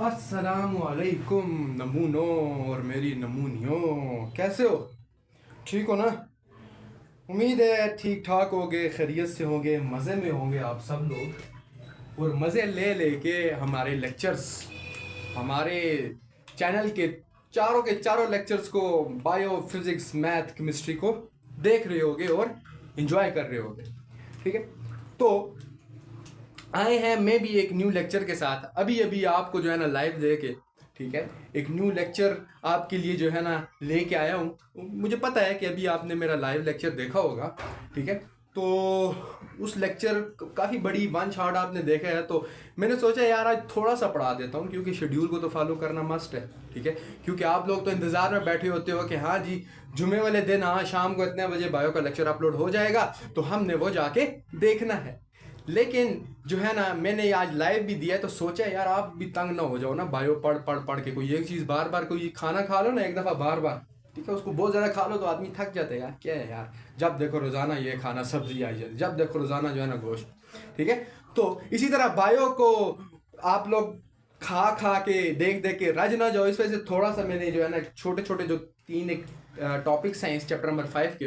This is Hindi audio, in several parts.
अस्सलामुअलैकुम नमूनों और मेरी नमूनियों, कैसे हो? ठीक हो ना? उम्मीद है ठीक ठाक होगे, खैरियत से होंगे, मज़े में होंगे आप सब लोग। और मज़े ले लेके हमारे लेक्चर्स, हमारे चैनल के चारों लेक्चर्स को, बायो, फिजिक्स, मैथ, केमिस्ट्री को देख रहे होगे और इन्जॉय कर रहे होगे। ठीक है, तो आए हैं मैं भी एक न्यू लेक्चर के साथ। अभी अभी आपको जो है ना लाइव दे के, ठीक है, एक न्यू लेक्चर आपके लिए जो है ना लेके आया हूँ। मुझे पता है कि अभी आपने मेरा लाइव लेक्चर देखा होगा, ठीक है। तो उस लेक्चर काफ़ी बड़ी वन शॉट आपने देखा है, तो मैंने सोचा यार आज थोड़ा सा पढ़ा देता हूँ, क्योंकि शेड्यूल को तो फॉलो करना मस्ट है, ठीक है। क्योंकि आप लोग तो इंतज़ार में बैठे होते हो कि हाँ जी, जुमे वाले दिन हाँ शाम को इतने बजे बायो का लेक्चर अपलोड हो जाएगा, तो हमने वो जाके देखना है। लेकिन जो है ना, मैंने आज लाइव भी दिया है, तो सोचा यार आप भी तंग ना हो जाओ ना बायो पढ़ पढ़ पढ़ के। कोई एक चीज़ बार बार, कोई खाना खा लो ना एक दफ़ा बार बार, ठीक है, उसको बहुत ज़्यादा खा लो तो आदमी थक जाता है यार। क्या है यार, जब देखो रोज़ाना ये खाना, सब्जी आई जाती, जब देखो रोज़ाना जो है ना गोश्त, ठीक है। तो इसी तरह बायो को आप लोग खा खा के, देख देख के रज ना जाओ। इस वजह से थोड़ा सा मैंने जो है ना छोटे छोटे जो तीन एक टॉपिक्स हैं इस चैप्टर नंबर 5 के,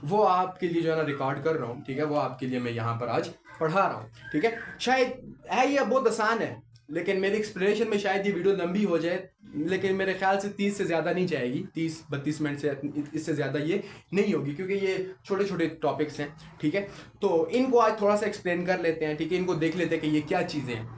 वो आपके लिए जो है ना रिकॉर्ड कर रहा हूँ, ठीक है। वो आपके लिए मैं यहाँ पर आज पढ़ा रहा हूँ, ठीक है। शायद है ये बहुत आसान है, लेकिन मेरी एक्सप्लेनेशन में शायद ये वीडियो लंबी हो जाए, लेकिन मेरे ख्याल से 30 से ज़्यादा नहीं जाएगी, 30-32 मिनट से इससे ज़्यादा ये नहीं होगी, क्योंकि ये छोटे छोटे टॉपिक्स हैं, ठीक है। तो इनको आज थोड़ा सा एक्सप्लेन कर लेते हैं, ठीक है। इनको देख लेते हैं कि ये क्या चीज़ें हैं।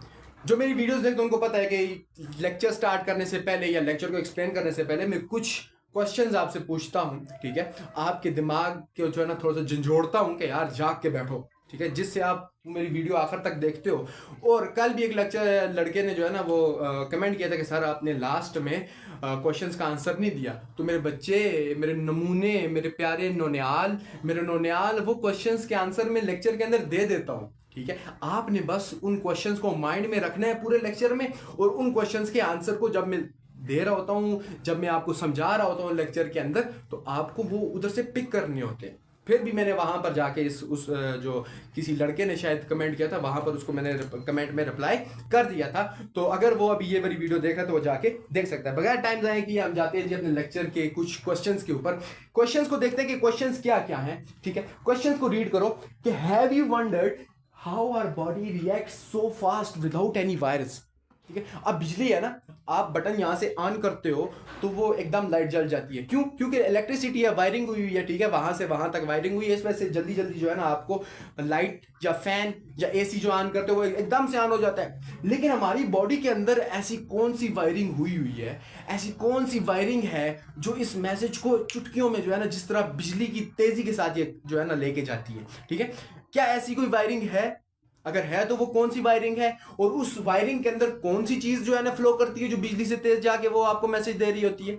जो मेरी वीडियोस देखते हैं उनको पता है कि लेक्चर स्टार्ट करने से पहले या लेक्चर को एक्सप्लेन करने से पहले मैं कुछ क्वेश्चंस आपसे पूछता हूँ, ठीक है। आपके दिमाग को जो है ना थोड़ा सा झंझोड़ता हूँ कि यार जाग के बैठो, ठीक है, जिससे आप मेरी वीडियो आखिर तक देखते हो। और कल भी एक लेक्चर लड़के ने जो है ना वो कमेंट किया था कि सर आपने लास्ट में क्वेश्चंस का आंसर नहीं दिया। तो मेरे बच्चे, मेरे नमूने, मेरे प्यारे नोनियाल, मेरे नोनियाल, वो क्वेश्चंस के आंसर मैं लेक्चर के अंदर दे देता हूँ, ठीक है। आपने बस उन क्वेश्चंस को माइंड में रखना है पूरे लेक्चर में, और उन क्वेश्चंस के आंसर को जब मैं दे रहा होता हूँ, जब मैं आपको समझा रहा होता हूँ लेक्चर के अंदर, तो आपको वो उधर से पिक करने होते हैं। फिर भी मैंने वहाँ पर जाके उस जो किसी लड़के ने शायद कमेंट किया था, वहाँ पर उसको मैंने कमेंट में रिप्लाई कर दिया था। तो अगर वो अभी ये वाली वीडियो देख रहा है तो वो जाके देख सकता है। बगैर टाइम जाए कि हम जाते हैं जी अपने लेक्चर के कुछ क्वेश्चंस के ऊपर। क्वेश्चंस को देखते हैं कि क्वेश्चंस क्या क्या हैं, ठीक है। क्वेश्चंस को रीड करो कि have you wondered how our body reacts so fast without any virus, ठीक है। अब बिजली है ना, आप बटन यहाँ से ऑन करते हो तो वो एकदम लाइट जल जाती है। क्यों? क्योंकि इलेक्ट्रिसिटी है, वायरिंग हुई हुई है, ठीक है, वहाँ से वहाँ तक वायरिंग हुई है। इस वजह से जल्दी जल्दी जो है ना आपको लाइट या फैन या एसी जो ऑन करते हो वो एकदम से ऑन हो जाता है। लेकिन हमारी बॉडी के अंदर ऐसी कौन सी वायरिंग हुई हुई है, ऐसी कौन सी वायरिंग है जो इस मैसेज को चुटकियों में जो है ना, जिस तरह बिजली की तेजी के साथ ये जो है ना लेके जाती है, ठीक है। क्या ऐसी कोई वायरिंग है? अगर है तो वो कौन सी वायरिंग है, और उस वायरिंग के अंदर कौन सी चीज जो है ना फ्लो करती है जो बिजली से तेज जाके वो आपको मैसेज दे रही होती है।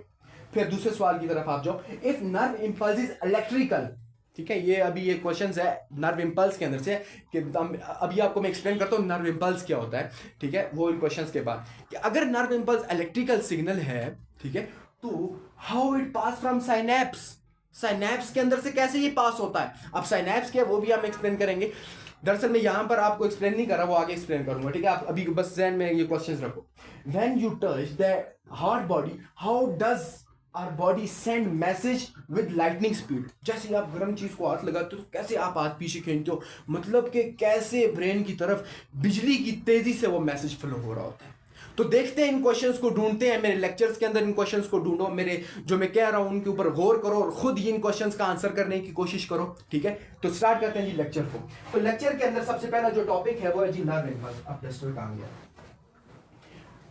फिर दूसरे सवाल की तरफ आप जाओ, if nerve impulse is electrical, ठीक है। ये अभी ये क्वेश्चन है नर्व इंपल्स के अंदर से, कि अभी आपको मैं एक्सप्लेन करता हूँ नर्व इंपल्स क्या होता है, ठीक है, वो इन क्वेश्चंस के बाद, कि अगर नर्व इंपल्स इलेक्ट्रिकल सिग्नल है, ठीक है, तो how it pass from synapse, synapse के अंदर से कैसे ये पास होता है। अब साइनेप्स क्या है वो भी हम एक्सप्लेन करेंगे। दरअसल मैं यहां पर आपको एक्सप्लेन नहीं कर रहा, वो आगे एक्सप्लेन करूंगा, ठीक है। आप अभी बस ध्यान में ये क्वेश्चंस रखो। When you touch the heart body, how does our body send message with lightning speed. जैसे आप गर्म चीज को हाथ लगाते हो तो कैसे आप हाथ पीछे खींचते हो, मतलब कि कैसे ब्रेन की तरफ बिजली की तेजी से वो मैसेज फ्लो हो रहा होता है। तो देखते हैं इन क्वेश्चंस को, ढूंढते हैं मेरे लेक्चर्स के अंदर इन क्वेश्चंस को ढूंढो, मेरे जो मैं कह रहा हूं उनके ऊपर गौर करो और खुद ही इन क्वेश्चंस का आंसर करने की कोशिश करो, ठीक है। तो स्टार्ट करते हैं जी लेक्चर को। तो लेक्चर के अंदर सबसे पहला जो टॉपिक है वो है जी नर्व इंपल्स। अब टेस्टर काम गया,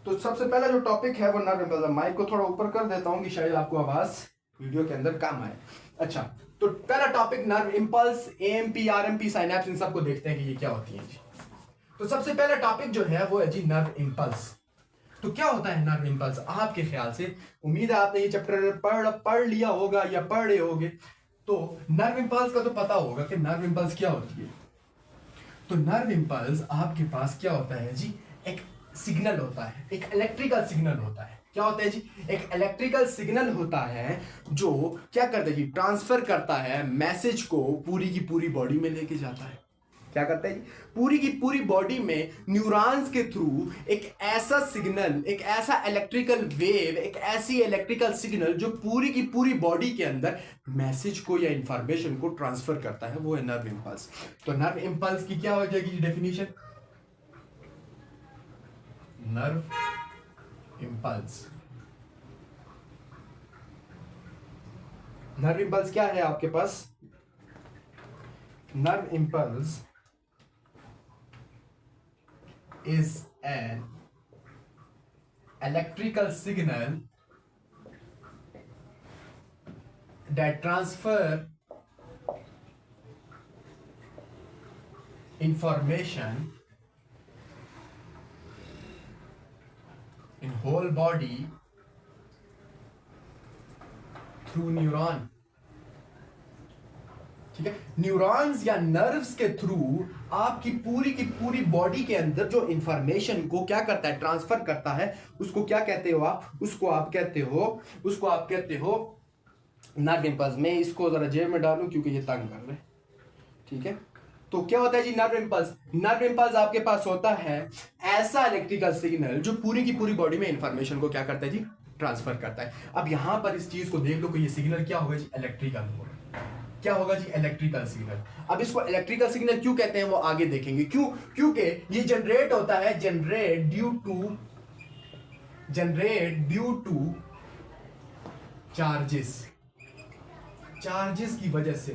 तो सबसे पहला जो टॉपिक है वो नर्व इंपल्स। माइक को थोड़ा ऊपर कर देता हूं कि शायद आपको आवाज वीडियो के अंदर काम आए। अच्छा, तो पहला topic nerve impulse, AMP, RMP, synapse, इन सबको देखते हैं कि ये क्या होती है जी। तो सबसे पहला टॉपिक जो है वो है जी नर्व इंपल्स। तो क्या होता है नर्व इंपल्स आपके ख्याल से? उम्मीद है आपने ये चैप्टर पढ़ लिया होगा या पढ़ रहे होगे। तो नर्व इंपल्स का तो पता होगा कि नर्व इंपल्स क्या होती है। तो नर्व इंपल्स आपके पास क्या होता है जी, एक सिग्नल होता है, एक इलेक्ट्रिकल सिग्नल होता है। क्या होता है जी? एक इलेक्ट्रिकल सिग्नल होता है जो क्या करता है जी, ट्रांसफर करता है मैसेज को पूरी की पूरी बॉडी में लेके जाता है। क्या करता है जी, पूरी की पूरी बॉडी में न्यूरॉन्स के थ्रू एक ऐसा सिग्नल, एक ऐसा इलेक्ट्रिकल वेव, एक ऐसी इलेक्ट्रिकल सिग्नल जो पूरी की पूरी बॉडी के अंदर मैसेज को या इंफॉर्मेशन को ट्रांसफर करता है, वो है नर्व इंपल्स। तो नर्व इंपल्स की क्या हो जाएगी definition? Nerve impulse, nerve impulse क्या है आपके पास? Nerve impulse is an electrical signal that transfer information in whole body through neuron। ठीक है, न्यूरॉन्स या नर्व्स के थ्रू आपकी पूरी की पूरी बॉडी के अंदर जो इंफॉर्मेशन को क्या करता है, ट्रांसफर करता है, उसको क्या कहते हो आप? उसको आप कहते हो नर्व इंपल्स। मैं इसको जरा जेब में डालूं क्योंकि ये तंग कर रहे हैं। ठीक है, तो क्या होता है जी नर्व इंपल्स? नर्व इंपल्स आपके पास होता है ऐसा इलेक्ट्रिकल सिग्नल जो पूरी की पूरी बॉडी में इंफॉर्मेशन को क्या करता है जी, ट्रांसफर करता है। अब यहां पर इस चीज को देख लो कि ये सिग्नल क्या होगा जी, इलेक्ट्रिकल होगा। क्या होगा जी, इलेक्ट्रिकल सिग्नल। अब इसको इलेक्ट्रिकल सिग्नल क्यों कहते हैं वो आगे देखेंगे। क्यों? क्योंकि ये जनरेट होता है, जनरेट ड्यू टू चार्जेस की वजह से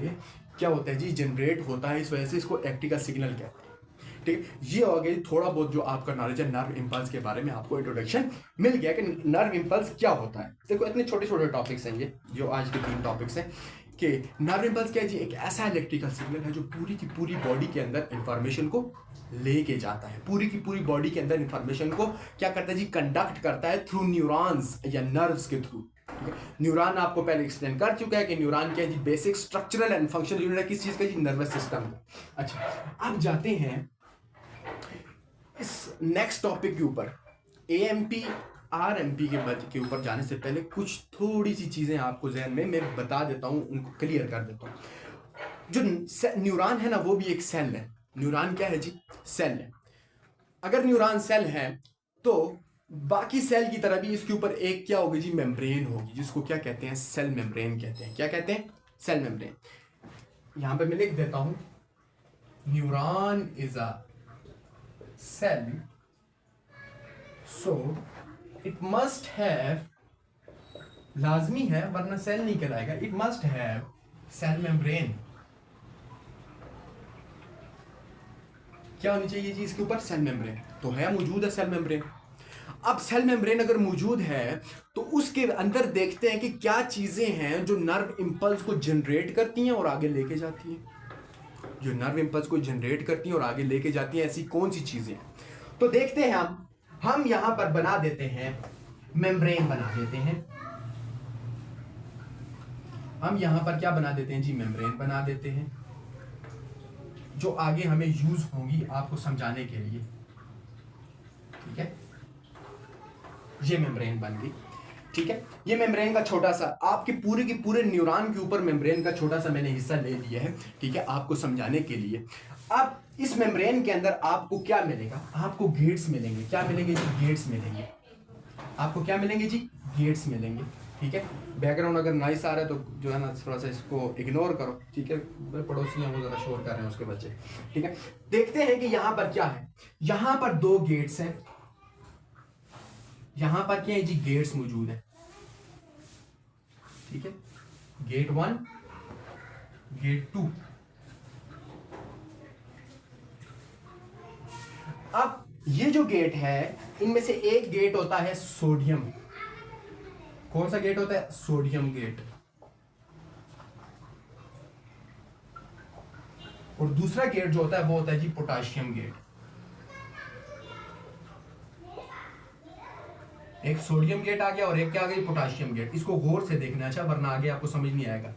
क्या होता है जी, जनरेट होता है। इस वजह से इसको इलेक्ट्रिकल सिग्नल कहते हैं। ठीक, ये हो गई थोड़ा बहुत जो आपका नॉलेज है नर्व इंपल्स के बारे में, आपको इंट्रोडक्शन मिल गया कि नर्व इंपल्स क्या होता है। देखो इतने छोटे छोटे टॉपिक्स हैं ये जो आज के 3 टॉपिक्स हैं कि नर्व इंपल्स क्या है जी, एक ऐसा इलेक्ट्रिकल सिग्नल है जो पूरी की पूरी बॉडी के अंदर इंफॉर्मेशन को लेके जाता है, पूरी की पूरी बॉडी के अंदर इंफॉर्मेशन को क्या करता है जी, कंडक्ट करता है थ्रू न्यूरॉन्स या नर्व्स के थ्रू। न्यूरॉन आपको पहले एक्सप्लेन कर चुका है कि न्यूरॉन क्या है जी, basic structural and functional unit है किस चीज का जी, नर्वस सिस्टम का। अच्छा, अब जाते हैं इस नेक्स्ट टॉपिक के ऊपर। एएमपी आरएमपी के ऊपर जाने से पहले कुछ थोड़ी सी चीजें आपको जहन में मैं बता देता हूं, उनको क्लियर कर देता हूं। जो न्यूरॉन है ना, वो भी एक सेल है। न्यूरॉन क्या है जी, सेल है। अगर न्यूरॉन सेल है तो बाकी सेल की तरह भी इसके ऊपर एक क्या होगी जी, मेम्ब्रेन होगी, जिसको क्या कहते हैं, सेल मेम्ब्रेन कहते हैं। क्या कहते हैं? Cell membrane. यहां पे मैं लिख देता हूं, neuron is a cell, so it must have, लाजमी है वरना सेल नहीं कहलाएगा, it must have cell membrane. क्या होनी चाहिए जी इसके ऊपर? Cell membrane. तो है, मौजूद है सेल मेम्ब्रेन। अब सेल मेम्ब्रेन अगर मौजूद है तो उसके अंदर देखते हैं कि क्या चीजें हैं जो नर्व इंपल्स को जनरेट करती हैं और आगे लेके जाती हैं। जो नर्व इंपल्स को जनरेट करती हैं और आगे लेके जाती हैं, ऐसी कौन सी चीजें हैं? तो देखते हैं हम यहां पर बना देते हैं, मेम्ब्रेन बना देते हैं। हम यहां पर क्या बना देते हैं जी, मेम्ब्रेन बना देते हैं, जो आगे हमें यूज होंगी आपको समझाने के लिए। ठीक है, ये मेम्ब्रेन बन गई। ठीक है, ये मेम्ब्रेन का छोटा सा, आपके पूरे के पूरे न्यूरॉन के ऊपर मेम्ब्रेन का छोटा सा मैंने हिस्सा ले लिया है, ठीक है, आपको समझाने के लिए। अब इस मेम्ब्रेन के अंदर आपको क्या मिलेगा? आपको गेट्स मिलेंगे। क्या मिलेंगे जी? गेट्स मिलेंगे। आपको क्या मिलेंगे जी? गेट्स मिलेंगे। ठीक है, बैकग्राउंड अगर नॉइस आ रहा है तो जो है ना थोड़ा सा इसको इग्नोर करो। ठीक है, पड़ोसी हैं वो जरा शोर कर रहे हैं उसके बच्चे। ठीक है, देखते हैं कि यहां पर क्या है। यहां पर 2 गेट्स हैं। यहां पर क्या है जी? गेट्स मौजूद है। ठीक है, गेट 1, गेट 2। अब ये जो गेट है, इनमें से एक गेट होता है सोडियम। कौन सा गेट होता है? Sodium gate. और दूसरा गेट जो होता है वो होता है जी पोटाशियम गेट। एक सोडियम गेट आ गया और एक क्या आ गई? Potassium gate. इसको गौर से देखना, अच्छा, वरना आगे आपको समझ नहीं आएगा।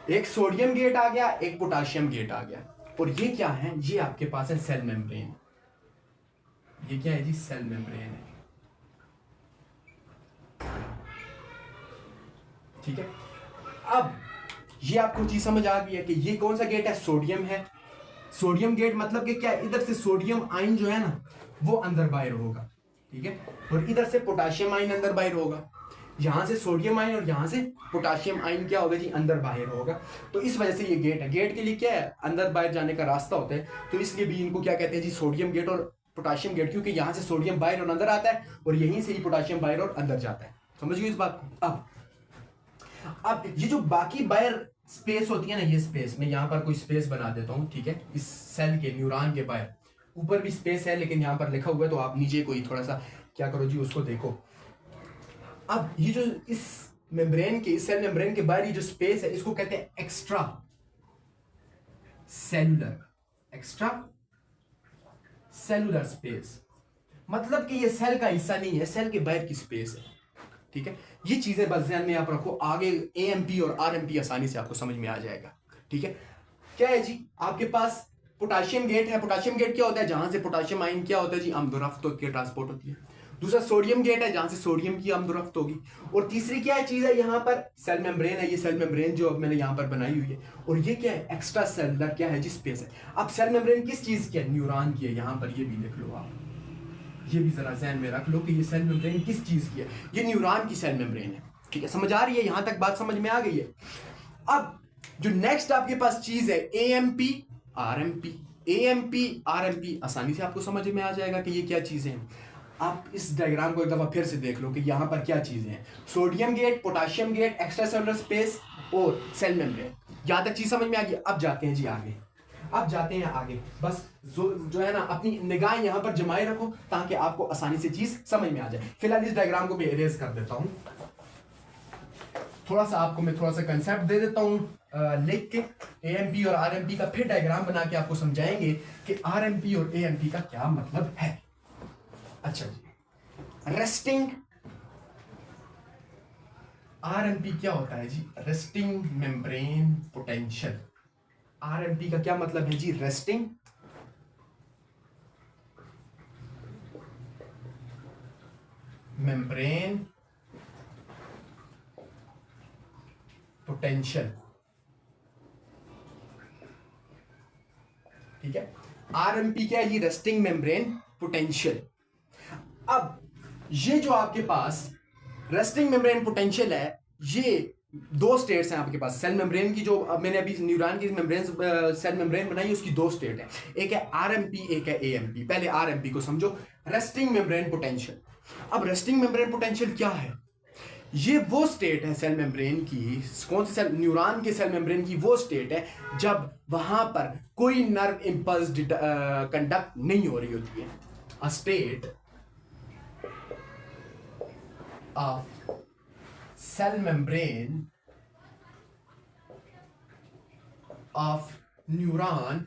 एक सोडियम गेट आ गया, एक पोटाशियम गेट आ गया। और ये क्या है? ये आपके पास है सेल मेम्ब्रेन। ये क्या है जी? सेल मेम्ब्रेन है। ठीक है, अब ये आपको चीज समझ आ गई है कि ये कौन सा गेट है? सोडियम है। सोडियम गेट मतलब कि क्या, इधर से सोडियम आयन जो है ना वो अंदर बाहर होगा, ठीक है, और इधर से पोटाशियम आयन अंदर बाहर होगा। यहां से सोडियम आयन और यहां से पोटाशियम आयन क्या होगा जी, अंदर बाहर होगा। तो इस वजह से ये गेट है। गेट के लिए क्या है, अंदर बाहर जाने का रास्ता होता है, तो इसलिए भी इनको क्या कहते हैं जी, सोडियम गेट और पोटाशियम गेट, क्योंकि यहां से सोडियम बाहर और अंदर आता है और यहीं से ही पोटाशियम बाहर और अंदर जाता है। समझ गए इस बात को। अब ये जो बाकी बाहर स्पेस होती है ना, ये स्पेस मैं यहां पर कोई स्पेस बना देता हूं, ठीक है, इस सेल के न्यूरॉन के बाहर ऊपर भी स्पेस है, लेकिन यहां पर लिखा हुआ है, तो आप नीचे कोई थोड़ा सा क्या करो जी, उसको देखो। अब ये जो इस मेम्ब्रेन के, इस सेल मेम्ब्रेन के बाहर ये जो स्पेस है, इसको कहते हैं एक्स्ट्रा सेलुलर स्पेस। मतलब कि ये सेल का हिस्सा नहीं है, सेल के बाहर की स्पेस है, ठीक है। ये चीजें बस ध्यान में आप रखो, आगे एएमपी और आरएमपी आसानी से आपको समझ में आ जाएगा, ठीक है। क्या है जी, आपके पास पोटाशियम गेट है। पोटाशियम गेट क्या होता है, जहां से पोटाशियम आयन क्या होता है जी, आमदोरफ्त होकर ट्रांसपोर्ट होती है। दूसरा सोडियम गेट है, जहां से सोडियम की आमदोरफ्त होगी। और तीसरी क्या चीज है, यहाँ पर सेल मेम्ब्रेन है। ये सेल मेम्ब्रेन जो मैंने यहाँ पर बनाई हुई है, और ये क्या है, एक्स्ट्रा सेलुलर क्या है जी, स्पेस है। अब सेल मेम्ब्रेन किस चीज की है, न्यूरॉन की है। यहाँ पर ये भी लिख लो आप, ये भी जरा ध्यान में रख लो कि ये सेल मेम्ब्रेन किस चीज की है, ये न्यूरॉन की सेल मेम्ब्रेन है, ठीक है। समझ आ रही है, यहां तक बात समझ में आ गई है। अब जो नेक्स्ट आपके पास चीज है, एएमपी आरएमपी। एएमपी आरएमपी आसानी से आपको समझ में आ जाएगा कि ये क्या चीजें हैं। आप इस डायग्राम को एक दफा फिर से देख लो कि यहां पर क्या चीजें हैं, sodium gate, potassium gate, extra cellular space और सेल मेम्ब्रेन। यहां तक चीज समझ में आ गई। अब जाते हैं जी आगे, अब जाते हैं आगे। बस जो है ना, अपनी निगाह यहां पर जमाए रखो ताकि आपको आसानी से चीज समझ में आ जाए। फिलहाल इस डायग्राम को मैं इरेज कर देता हूं, थोड़ा सा आपको मैं थोड़ा सा कंसेप्ट दे देता हूं लिख के। एएमपी और आरएमपी का फिर डायग्राम बना के आपको समझाएंगे कि आरएमपी और एएमपी का क्या मतलब है। अच्छा जी, रेस्टिंग आरएमपी क्या होता है जी, रेस्टिंग मेम्ब्रेन पोटेंशियल। आरएमपी का क्या मतलब है जी, रेस्टिंग मेम्ब्रेन पोटेंशियल, ठीक है। आरएमपी क्या है जी, रेस्टिंग मेम्ब्रेन पोटेंशियल। अब ये जो आपके पास रेस्टिंग मेम्ब्रेन पोटेंशियल है, ये दो स्टेट्स हैं आपके पास। सेल मेम्ब्रेन की जो अब मैंने अभी न्यूरॉन की मेम्ब्रेन सेल मेम्ब्रेन बनाई, उसकी दो स्टेट है, एक है आरएमपी, एक है एएमपी। पहले आरएमपी को समझो, रेस्टिंग मेम्ब्रेन पोटेंशियल। अब रेस्टिंग मेम्ब्रेन पोटेंशियल क्या है, ये वो स्टेट है सेल मेम्ब्रेन की, कौन सी सेल, न्यूरॉन के सेल मेम्ब्रेन की वो स्टेट है जब वहां पर कोई नर्व इंपल्स कंडक्ट नहीं हो रही होती है। A state of cell membrane of neuron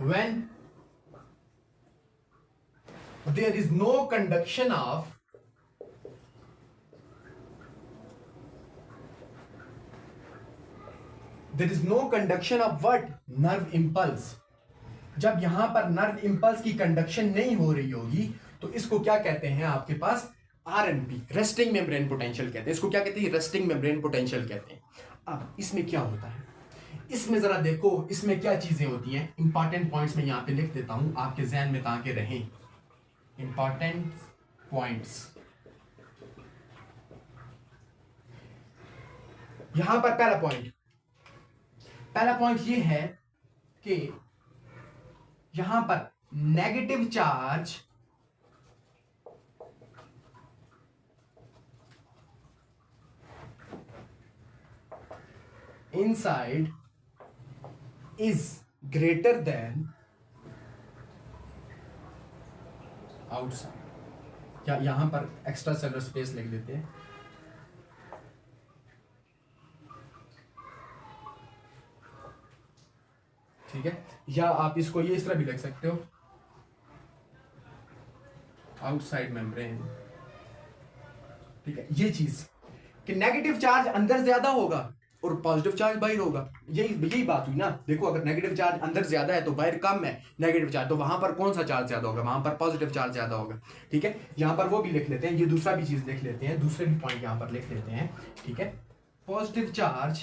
when there is no conduction of what, nerve impulse। जब यहां पर नर्व इंपल्स की कंडक्शन नहीं हो रही होगी तो इसको क्या कहते हैं आपके पास, आरएमपी, रेस्टिंग मेम्ब्रेन पोटेंशियल कहते हैं। इसको क्या कहते हैं, रेस्टिंग मेम्ब्रेन पोटेंशियल कहते हैं। अब इसमें क्या होता है, इसमें जरा देखो, इसमें क्या चीजें होती हैं। इंपॉर्टेंट पॉइंट्स में यहां पे लिख देता हूं आपके जहन में ताकि रहें। इंपॉर्टेंट पॉइंट्स, यहां पर पहला पॉइंट ये है कि यहां पर negative charge inside is greater than outside। या यहां पर एक्स्ट्रा सेलुलर स्पेस लिख देते हैं, ठीक है। या आप इसको ये इस तरह भी लिख सकते हो, आउटसाइड मेम्ब्रेन, ठीक है। ये चीज कि नेगेटिव चार्ज अंदर ज्यादा होगा और पॉजिटिव चार्ज बाहर होगा। यही बात हुई ना। देखो, अगर नेगेटिव चार्ज अंदर ज्यादा है तो बाहर कम है नेगेटिव चार्ज, तो वहां पर कौन सा चार्ज ज्यादा होगा, वहां पर पॉजिटिव चार्ज ज्यादा होगा, ठीक है। यहां पर वो भी लिख लेते हैं, ये दूसरा भी चीज लिख लेते हैं, दूसरे भी पॉइंट यहां पर लिख लेते हैं, ठीक है। Positive charge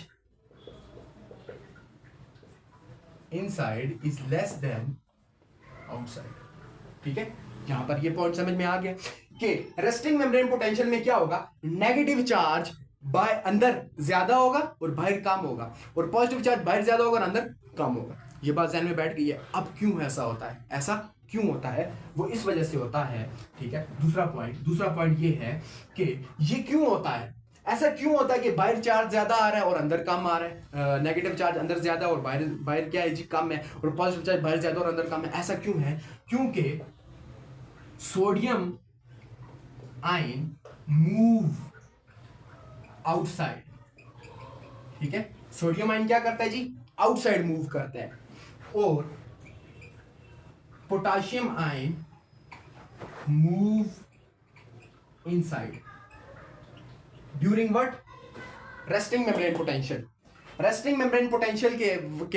inside is less than outside. ठीक है, यहां पर ये पॉइंट समझ में आ गया कि रेस्टिंग मेम्ब्रेन पोटेंशियल में क्या होगा, नेगेटिव चार्ज बाय अंदर ज्यादा होगा और बाहर कम होगा, और पॉजिटिव चार्ज बाहर ज्यादा होगा और अंदर कम होगा। ये बात ज़हन में बैठ गई है। अब क्यों ऐसा होता है, ऐसा क्यों होता है, वो इस वजह से होता है। ठीक है, दूसरा पॉइंट ये है कि ये क्यों होता है, ऐसा क्यों होता है कि बाहर चार्ज ज्यादा आ रहा है और अंदर कम आ रहा है, नेगेटिव चार्ज अंदर ज्यादा और बाहर बाहर क्या है जी, कम है, और पॉजिटिव चार्ज बाहर ज्यादा और अंदर कम है। ऐसा क्यों है, क्योंकि सोडियम आयन मूव आउटसाइड। ठीक है, सोडियम आयन क्या करता है जी, आउटसाइड मूव करता है, और potassium ion move inside during what, resting membrane potential. Resting membrane potential के वक्त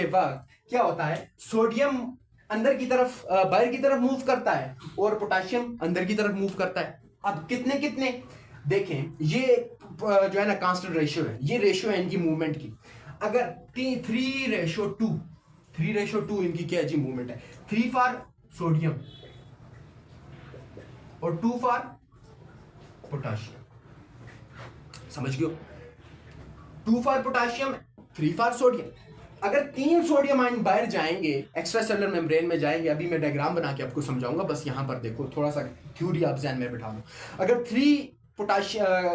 क्या होता है, सोडियम अंदर की तरफ बाहर की तरफ मूव करता है और पोटाशियम अंदर की तरफ मूव करता है। अब कितने कितने देखें, ये जो है ना कांस्टेंट रेशियो है, ये रेशियो है इनकी मूवमेंट की। अगर 3:2 इनकी क्या है जी मूवमेंट है, 3 फॉर सोडियम और 2 फॉर पोटाशियम, समझ गयो, 2 फॉर पोटाशियम 3 फॉर सोडियम। अगर 3 सोडियम आयन बाहर जाएंगे, एक्स्ट्रा सेलुलर मेम्ब्रेन में जाएंगे, अभी मैं डायग्राम बना के आपको समझाऊंगा, बस यहां पर देखो थोड़ा सा थ्योरी आप ध्यान में बिठा लो। अगर 3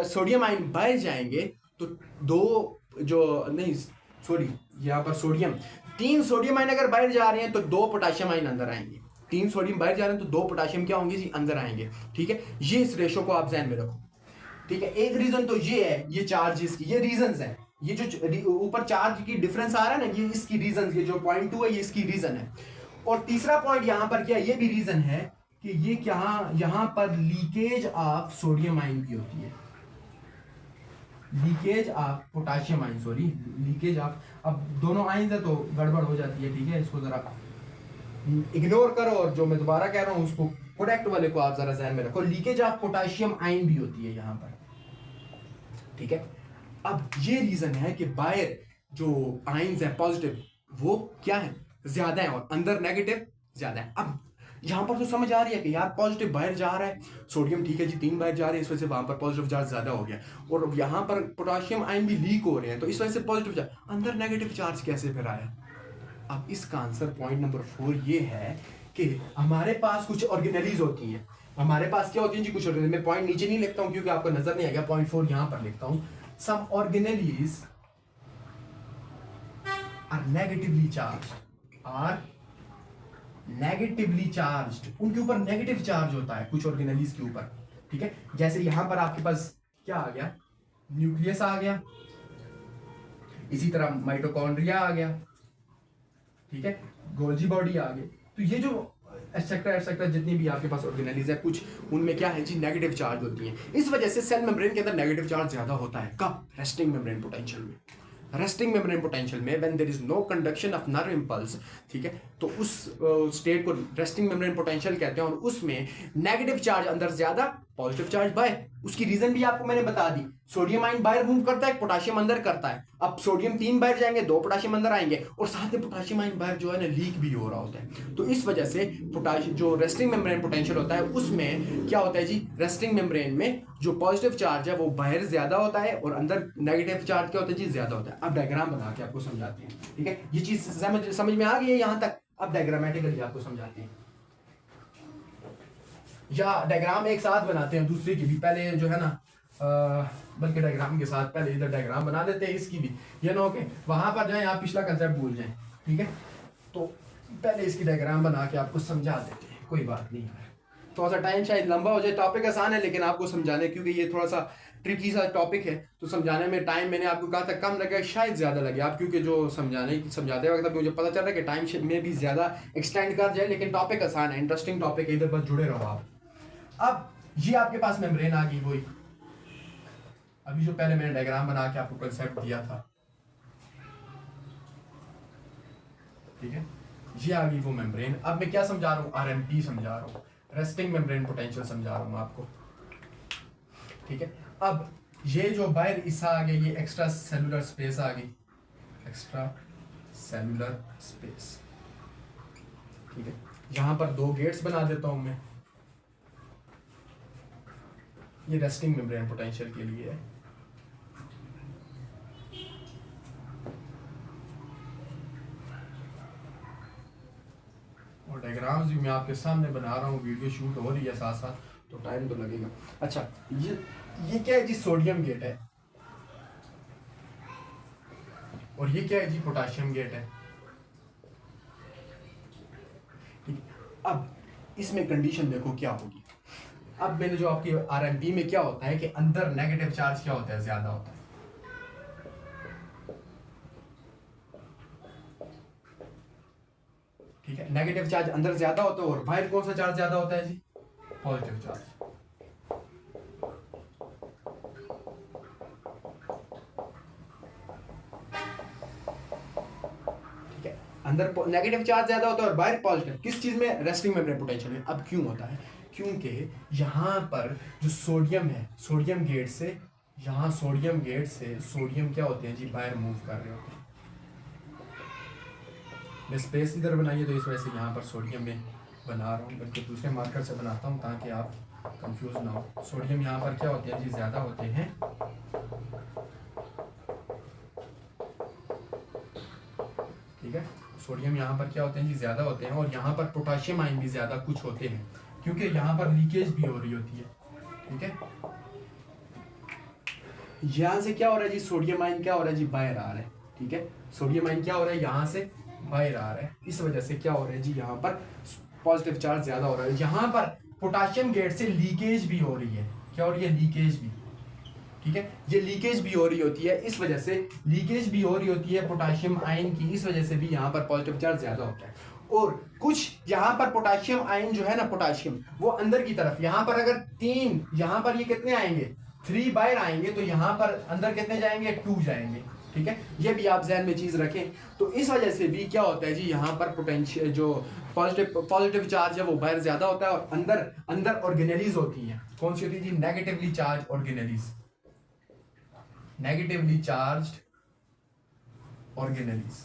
सोडियम आयन बाहर जाएंगे तो 3 सोडियम आयन अगर बाहर जा रहे हैं तो 2 पोटाशियम आयन अंदर आएंगे। 3 सोडियम बाहर जा रहे हैं तो 2 पोटाशियम क्या होंगे जी, अंदर आएंगे। ठीक है, ये इस रेशो को आप ध्यान में रखो। ठीक है, एक रीजन तो ये है, ये चार्जेस की ये रीजंस है, ये जो ऊपर चार्ज की डिफरेंस आ रहा है ना, ये इसकी रीजन, ये जो 0.2 है ये इसकी रीजन है। और तीसरा पॉइंट यहां पर क्या, ये भी रीजन है कि ये क्या, यहां पर लीकेज ऑफ सोडियम आयन की होती है, leakage of potassium ion, sorry leakage of, अब दोनों आयन है तो गड़बड़ हो जाती है। ठीक है, इसको जरा इग्नोर करो और जो मैं दोबारा कह रहा हूं उसको करेक्ट वाले को आप जरा ध्यान में रखो, लीकेज ऑफ पोटाशियम आयन भी होती है यहां पर। ठीक है, अब ये रीजन है कि बाहर जो आयंस है पॉजिटिव वो क्या है, ज्यादा है, और अंदर नेगेटिव ज्यादा है। अब यहां पर तो समझ आ रही है कि यार पॉजिटिव बाहर जा रहा है, सोडियम ठीक है जी 3 बाहर जा रहे हैं, इस वजह से वहां पर पॉजिटिव चार्ज ज्यादा हो गया, और यहां पर पोटाशियम आयन भी लीक हो रहे हैं, तो इस वजह से पॉजिटिव चार्ज, अंदर नेगेटिव चार्ज कैसे फिर आया। अब इसका आंसर पॉइंट नंबर 4 ये है कि हमारे पास कुछ ऑर्गेनेलीज होती हैं। हमारे पास क्या होती है जी, कुछ ऑर्गेनेलीज, मैं पॉइंट नीचे नहीं लिखता हूं क्योंकि आपको नजर नहीं आएगा, पॉइंट 4 यहां पर लिखता हूं। सम ऑर्गेनेलीज आर नेगेटिवली चार्ज्ड, उनके ऊपर नेगेटिव चार्ज होता है कुछ ऑर्गेनेलीज के ऊपर। ठीक है, जैसे यहां पर आपके पास क्या आ गया, न्यूक्लियस आ गया, इसी तरह माइटोकॉन्ड्रिया आ गया, ठीक है, गोल्जी बॉडी आ गई। तो ये जो एटसेट्रा जितनी भी आपके पास ऑर्गेनेलीज है, कुछ उनमें क्या है जी नेगेटिव चार्ज होती हैं। इस वजह से सेल मेम्ब्रेन के अंदर नेगेटिव चार्ज ज्यादा होता है। कब, रेस्टिंग मेम्ब्रेन पोटेंशियल में। रेस्टिंग मेम्ब्रेन पोटेंशियल में when there is no conduction of nerve impulse, ठीक है, तो उस स्टेट को रेस्टिंग मेम्ब्रेन पोटेंशियल कहते हैं, और उसमें नेगेटिव चार्ज अंदर ज्यादा, पॉजिटिव चार्ज बाहर। उसकी रीजन भी आपको मैंने बता दी, सोडियम आयन बाहर मूव करता है, पोटाशियम अंदर करता है। अब सोडियम 3 बाहर जाएंगे, 2 पोटाशियम अंदर आएंगे, और साथ में पोटाशियम आयन बाहर जो है ना लीक भी हो रहा होता है। तो इस वजह से पोटाशियम जो रेस्टिंग मेम्ब्रेन पोटेंशियल होता है उसमें क्या होता है जी, रेस्टिंग मेम्ब्रेन में जो पॉजिटिव चार्ज है वो बाहर ज्यादा होता है और अंदर नेगेटिव चार्ज क्या होता है जी, ज्यादा होता है। अब डायग्राम बना के आपको समझाते हैं। ठीक है, ये चीज समझ में आ गई है यहां तक। अब डायग्रामेटिकली आपको समझाते हैं, या डायग्राम एक साथ बनाते हैं दूसरे की भी, पहले जो है ना बल्कि डायग्राम के साथ पहले इधर डायग्राम बना देते हैं इसकी भी, ये ना ओके वहां पर जाए आप पिछला कंसेप्ट भूल जाएं। ठीक है, तो पहले इसकी डायग्राम बना के आपको समझा देते हैं, कोई बात नहीं है। थोड़ा सा टाइम शायद लंबा हो जाए, टॉपिक आसान है लेकिन आपको समझाने, क्योंकि ये थोड़ा सा ट्रिकी सा टॉपिक है, तो समझाने में टाइम मैंने आपको कहा था कम लगे, शायद ज़्यादा लगे आप, क्योंकि जो समझाते वक्त अभी मुझे पता चल रहा है कि टाइम में भी ज़्यादा एक्सटेंड कर जाए, लेकिन टॉपिक आसान है, इंटरेस्टिंग टॉपिक है, इधर बस जुड़े रहो आप। अब ये आपके पास मेम्ब्रेन आ गई, वही अभी जो पहले मैंने डायग्राम बना के आपको कंसेप्ट दिया था। ठीक है, ये आ गई वो मेम्ब्रेन। अब मैं क्या समझा रहा हूँ, आरएमपी समझा रहा हूँ, रेस्टिंग मेम्ब्रेन पोटेंशियल समझा रहा हूँ आपको। ठीक है, अब ये जो बाहर हिस्सा आ गया, ये एक्स्ट्रा सेलुलर स्पेस आ गई, एक्स्ट्रा सेलुलर स्पेस। ठीक है, यहाँ पर 2 गेट्स बना देता हूँ मैं, ये रेस्टिंग मेम्ब्रेन पोटेंशियल के लिए है। और डायग्राम्स भी मैं आपके सामने बना रहा हूँ, वीडियो शूट हो रही है साथ साथ, तो टाइम तो लगेगा। अच्छा, ये क्या है जी, सोडियम गेट है, और ये क्या है जी, पोटाशियम गेट है। अब इसमें कंडीशन देखो क्या होगी। अब मैंने जो आपकी आरएमपी में क्या होता है कि अंदर नेगेटिव चार्ज क्या होता है, ज्यादा होता है। ठीक है, नेगेटिव चार्ज अंदर ज्यादा होता है, और बाहर कौन सा चार्ज ज्यादा होता है जी, पॉजिटिव चार्ज। ठीक है, अंदर नेगेटिव चार्ज ज्यादा होता है और बाहर पॉजिटिव, किस चीज में, रेस्टिंग मेम्ब्रेन पोटेंशियल में। अब क्यों होता है, क्योंकि यहां पर जो सोडियम है, सोडियम गेट से, यहाँ सोडियम गेट से सोडियम क्या होते हैं जी, बाहर मूव कर रहे होते हैं। मैं स्पेस इधर बनाइए, तो इस वजह से यहाँ पर सोडियम में बना रहा हूँ, बल्कि दूसरे मार्कर से बनाता हूँ ताकि आप कंफ्यूज ना हो। सोडियम यहाँ पर क्या होते हैं जी, ज़्यादा होते हैं, ठीक है, सोडियम यहाँ पर क्या होते हैं जी, ज़्यादा होते हैं, और यहाँ पर पोटाशियम आयन भी ज़्यादा कुछ होते हैं, क्योंकि यहाँ पर लीकेज भी हो रही होती है। ठीक है, यहाँ से क्या हो रहा है जी, सोडियम आयन क्या हो रहा है जी, बाहर आ रहा है। ठीक है, सोडियम आयन क्या हो रहा है, यहाँ से बाहर आ रहा है, इस वजह से क्या हो रहा है जी, यहाँ पर पॉजिटिव चार्ज ज्यादा हो रहा है। यहाँ पर पोटाशियम गेट से लीकेज भी हो रही है, क्या हो रही है, लीकेज भी। ठीक है, ये लीकेज भी हो रही होती है, इस वजह से लीकेज भी हो रही होती है पोटाशियम आयन की, इस वजह से भी यहाँ पर पॉजिटिव चार्ज ज्यादा होता है। और कुछ यहाँ पर पोटाशियम आयन जो है ना, पोटाशियम वो अंदर की तरफ, यहाँ पर अगर 3, यहाँ पर ये कितने आएंगे, 3 बाहर आएंगे, तो यहाँ पर अंदर कितने जाएंगे, 2 जाएंगे। ठीक है, ये भी आप ध्यान में चीज रखें। तो इस वजह से भी क्या होता है जी, यहाँ पर पोटेंशियल जो पॉजिटिव चार्ज है वो बाहर ज्यादा होता है, और अंदर अंदर ऑर्गेनेलीज होती हैं। कौन सी होती है जी, negatively charge organelles, negatively charged organelles.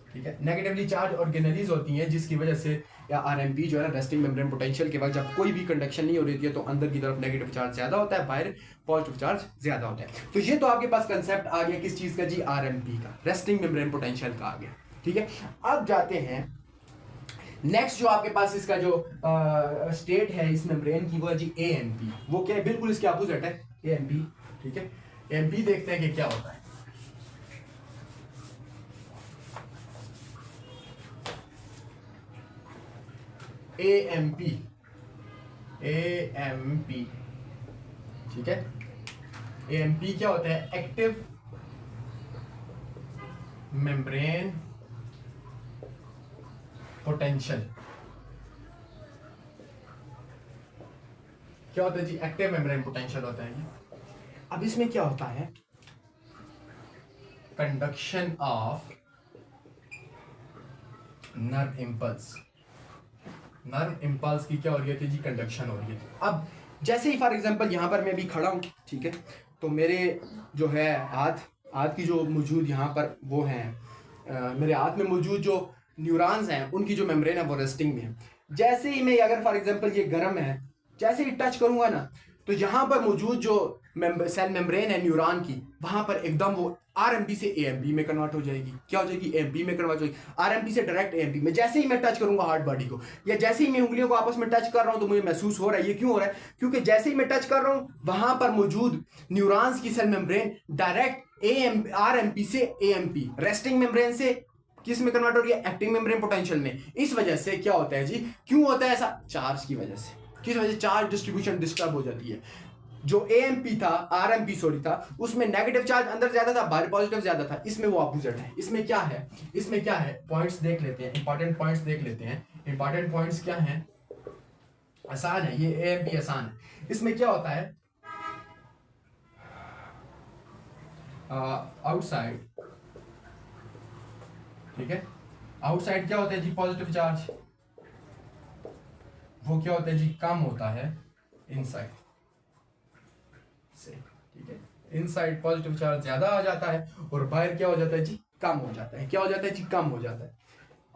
ठीक है, नेगेटिवली चार्ज ऑर्गेनेलीज होती हैं, जिसकी वजह से या आरएमपी जो है ना, रेस्टिंग मेम्ब्रेन पोटेंशियल के वक्त जब कोई भी कंडक्शन नहीं हो रही है, तो अंदर की तरफ नेगेटिव चार्ज ज्यादा होता है, बाहर पॉजिटिव चार्ज ज्यादा होता है। तो ये तो आपके पास कंसेप्ट आ गया किस चीज का जी, आरएमपी का, रेस्टिंग मेम्ब्रेन पोटेंशियल का आ गया। ठीक है, अब जाते हैं नेक्स्ट जो आपके पास इसका जो स्टेट है इस मेम्ब्रेन की, वो है जी एएमपी। वो क्या है, बिल्कुल इसके अपोजिट है, एएमपी। ठीक है, एएमपी देखते हैं कि क्या होता है। एएमपी, एएमपी, ठीक है, एएमपी क्या होता है, एक्टिव मेम्ब्रेन पोटेंशियल। क्या होता है जी, एक्टिव मेम्ब्रेन पोटेंशियल होता है। अब इसमें क्या होता है, conduction of nerve impulse, nerve impulse की क्या हो रही है जी, कंडक्शन हो रही है। अब जैसे ही फॉर एग्जांपल यहाँ पर मैं अभी खड़ा हूँ, ठीक है, तो मेरे जो है हाथ की जो मौजूद यहाँ पर वो हैं, मेरे हाथ में मौजूद जो न्यूरॉन्स हैं, उनकी जो मेम्ब्रेन है वो रेस्टिंग में है। जैसे ही मैं अगर फॉर एग्जांपल ये गर्म है, जैसे ही टच करूंगा ना, तो यहाँ पर मौजूद जो सेल मेम्ब्रेन है न्यूरॉन की, वहां पर एकदम वो आरएमपी से एएमपी में कन्वर्ट हो जाएगी। क्या हो जाएगी, एएमपी में कन्वर्ट हो जाएगी, आरएमपी से डायरेक्ट एएमपी में। जैसे ही मैं टच करूंगा हार्ट बॉडी को, या जैसे ही मैं उंगलियों को आपस में टच कर रहा हूं, तो मुझे महसूस हो रहा है। ये क्यों हो रहा है, क्योंकि जैसे ही मैं टच कर रहा हूं, वहां पर मौजूद न्यूरॉन्स की सेल मेम्ब्रेन डायरेक्ट आरएमपी से एएमपी, रेस्टिंग मेम्ब्रेन से किस में कन्वर्ट हो रही है, एक्टिव मेम्ब्रेन पोटेंशियल में। इस वजह से क्या होता है जी, क्यों होता है ऐसा, चार्ज की वजह से। किस वजह से, चार्ज डिस्ट्रीब्यूशन डिस्टर्ब हो जाती है। जो एएमपी था, आरएमपी सॉरी था, उसमें नेगेटिव चार्ज अंदर ज्यादा था, बाहर पॉजिटिव ज्यादा था। इसमें वो अपोजिट है। इसमें क्या है, इसमें क्या है, पॉइंट्स देख लेते हैं, इंपॉर्टेंट पॉइंट्स देख लेते हैं। इंपॉर्टेंट पॉइंट्स क्या हैं, आसान है ये, एएमपी आसान है। इसमें क्या होता है, आउटसाइड, ठीक है, आउटसाइड क्या होता है जी, पॉजिटिव चार्ज। वो क्या होता है जी, कम होता है इनसाइड से। ठीक है, इनसाइड पॉजिटिव चार्ज ज्यादा आ जाता है, और बाहर क्या हो जाता है जी, कम हो जाता है। क्या हो जाता है जी, कम हो जाता है।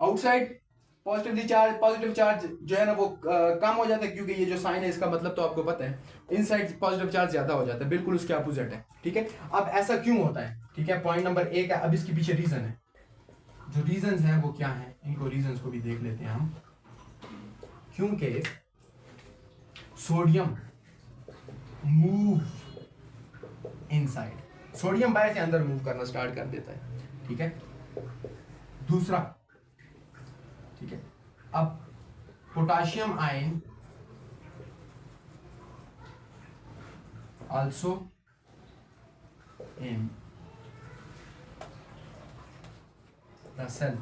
आउटसाइड पॉजिटिव चार्ज जो है ना वो कम हो जाता है, क्योंकि ये जो साइन है इसका मतलब तो आपको पता है, इनसाइड पॉजिटिव चार्ज ज्यादा हो जाता है, बिल्कुल उसके अपोजिट है। ठीक है, अब ऐसा क्यों होता है? ठीक है, पॉइंट नंबर 1 है। अब इसके पीछे रीजन है, जो रीजन है वो क्या है, इनको रीजन को भी देख लेते हैं हम। क्योंकि सोडियम मूव इनसाइड, सोडियम बाहर से अंदर मूव करना स्टार्ट कर देता है। ठीक है, दूसरा, ठीक है, अब potassium ion also in the cell.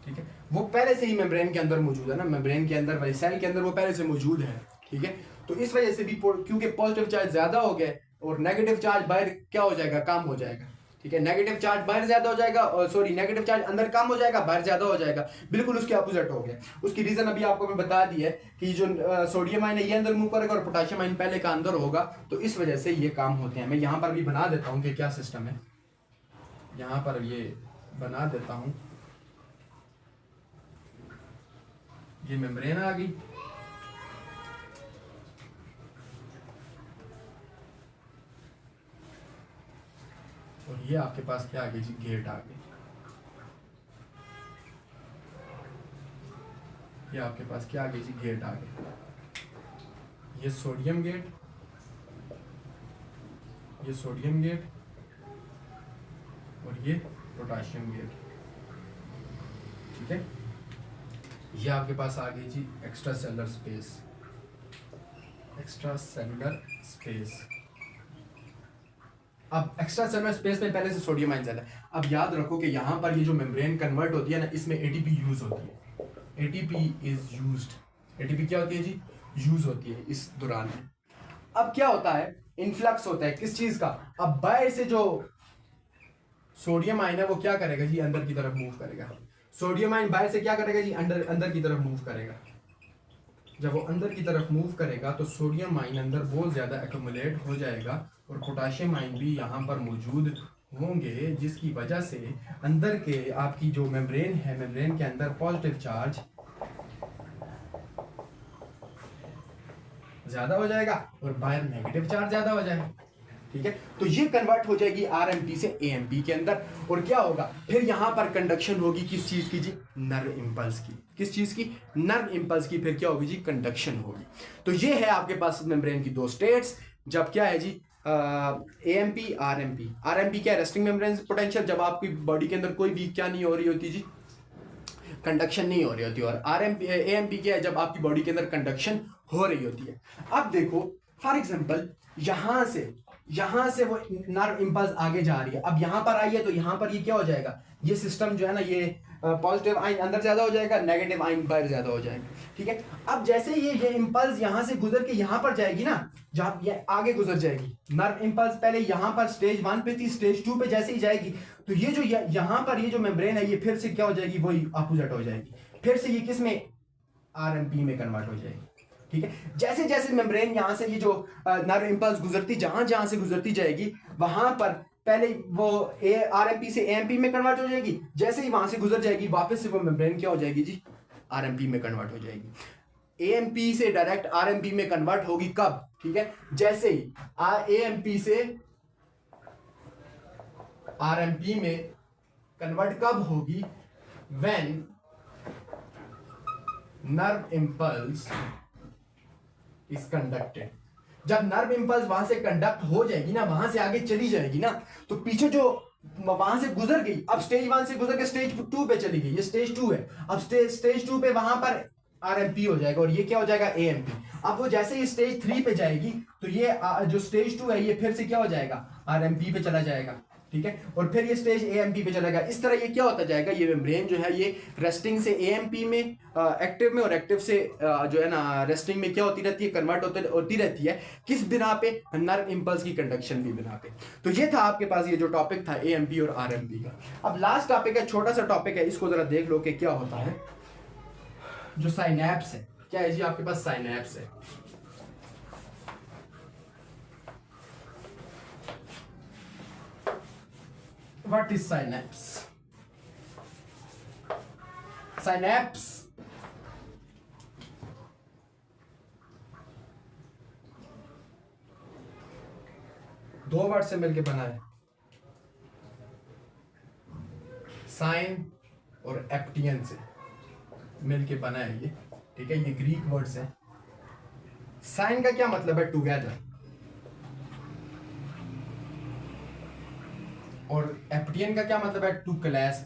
ठीक है, वो पहले से ही मेम्ब्रेन के अंदर मौजूद है ना, मेम्ब्रेन के अंदर वाली सेल के अंदर वो पहले से मौजूद है। ठीक है, तो इस वजह से भी क्योंकि पॉजिटिव चार्ज ज्यादा हो गया और नेगेटिव चार्ज बाहर क्या हो जाएगा, कम हो जाएगा। ठीक है, नेगेटिव चार्ज बाहर ज्यादा हो जाएगा, और सॉरी नेगेटिव चार्ज अंदर कम हो जाएगा, बाहर ज्यादा हो जाएगा, बिल्कुल उसके अपोजिट हो गया। उसकी रीजन अभी आपको मैं बता दी है कि जो सोडियम आयन है ये अंदर मूव करेगा और पोटेशियम आयन पहले का अंदर होगा, तो इस वजह से ये काम होते हैं। मैं यहां पर भी बना देता हूं कि क्या सिस्टम है, यहां पर ये बना देता हूं। ये मेम्ब्रेन आ गई, और ये आपके पास क्या आ गई जी, गेट आ गई। ये आपके पास क्या आ गई जी, गेट आ गई। ये सोडियम गेट, ये सोडियम गेट, और ये पोटाशियम गेट। ठीक है, ये आपके पास आ गई जी extra cellular space, extra cellular space. अब एक्स्ट्रा सेलुलर स्पेस में पहले से सोडियम आयन ज्यादा है। अब याद रखो कि यहाँ पर ये जो मेम्ब्रेन कन्वर्ट होती है ना, इसमें एटीपी यूज होती है, एटीपी इज यूज्ड। एटीपी क्या होती है जी, यूज होती है इस दौरान में। अब क्या होता है, इन्फ्लक्स होता है किस चीज का, अब बाहर से जो सोडियम आयन है वो क्या करेगा जी, अंदर की तरफ मूव करेगा। सोडियम आयन बाहर से क्या करेगा जी, अंदर की तरफ मूव करेगा। जब वो अंदर की तरफ मूव करेगा तो सोडियम आयन अंदर बहुत ज्यादा एक्यूमुलेट हो जाएगा, और पोटाशियम आयन भी यहाँ पर मौजूद होंगे, जिसकी वजह से अंदर के आपकी जो मेम्ब्रेन है, मेम्ब्रेन के अंदर पॉजिटिव चार्ज ज्यादा हो जाएगा और बाहर नेगेटिव चार्ज ज्यादा हो जाएगा। ठीक है, तो ये कन्वर्ट हो जाएगी आरएमपी से एएमपी के अंदर, और क्या होगा फिर यहाँ पर कंडक्शन होगी किस चीज की जी, नर्व इंपल्स की। किस चीज की, नर्व इंपल्स की। फिर क्या होगी जी, कंडक्शन होगी। तो ये है आपके पास मेम्ब्रेन की दो स्टेट्स। जब क्या है जी, एएमपी आरएमपी। आरएमपी क्या है, रेस्टिंग मेम्ब्रेन पोटेंशियल, जब आपकी बॉडी के अंदर कोई भी क्या नहीं हो रही होती जी, कंडक्शन नहीं हो रही होती। और आरएमपी एएमपी क्या है, जब आपकी बॉडी के अंदर कंडक्शन हो रही होती है। अब देखो फॉर एग्जांपल यहां से वो नर्व इंपल्स आगे जा रही है, अब यहां पर आई है, तो यहां पर ये क्या हो जाएगा, ये सिस्टम जो है ना, ये पॉजिटिव आयन अंदर ज्यादा हो जाएगा, नेगेटिव आयन बाहर ज्यादा हो जाएगा। ठीक है, अब जैसे ये इंपल्स यहां से गुजर के यहां पर जाएगी ना, जहां ये आगे गुजर जाएगी, नर्व इंपल्स पहले यहां पर स्टेज 1 पे थी, स्टेज 2 पे जैसे ही जाएगी, तो ये जो यहां पर ये जो मेम्ब्रेन है, ये फिर से क्या हो जाएगी, वही अपोजिट हो जाएगी, फिर से ये किस में, आरएमपी में कन्वर्ट हो जाएगी। ठीक है, जैसे जैसे मेम्ब्रेन यहां से ये जो नर्व इंपल्स गुजरती, जहां जहां से गुजरती जाएगी, वहां पर पहले वो आरएमपी से एएमपी में कन्वर्ट हो जाएगी, जैसे ही वहां से गुजर जाएगी वापस से वो मेम्ब्रेन क्या हो जाएगी जी, आरएमपी में कन्वर्ट हो जाएगी। एएमपी से डायरेक्ट आरएमपी में कन्वर्ट होगी कब, ठीक है, जैसे ही एएमपी से आरएमपी में कन्वर्ट कब होगी, when nerve impulse is conducted. जब नर्व इंपल्स वहां से कंडक्ट हो जाएगी ना, वहां से आगे चली जाएगी ना, तो पीछे जो वहां से गुजर गई, अब स्टेज 1 से गुजर के स्टेज 2 पे चली गई, ये स्टेज 2 है, अब स्टेज 2 पे वहां पर आरएमपी हो जाएगा और ये क्या हो जाएगा, एएमपी। अब वो जैसे ही स्टेज 3 पे जाएगी, तो ये जो स्टेज 2 है ये फिर से क्या हो जाएगा, आरएमपी पे चला जाएगा। ठीक है, और फिर ये स्टेज एएमपी पे चलेगा। इस तरह ये क्या होता जाएगा, ये मेम्ब्रेन जो है ये रेस्टिंग से एएमपी में, एक्टिव में, और एक्टिव से जो है ना रेस्टिंग में क्या होती रहती है, कन्वर्ट होती रहती है। किस बिना पे, नर्व इंपल्स की कंडक्शन की बिना पे। तो ये था आपके पास ये जो टॉपिक था एएमपी और आरएमपी का। अब लास्ट टॉपिक है, छोटा सा टॉपिक है, इसको जरा देख लो कि क्या होता है। जो साइनैप्स है, क्या है जी आपके पास, साइनैप्स है। What is synapse? साइनेप्स दो वर्ड से मिलके बना है, साइन और एप्टियन से मिलके बना है ये, ठीक है। ये ग्रीक वर्ड्स है। साइन का क्या मतलब है? टुगेदर। और एप्टियन का क्या मतलब है? To clash.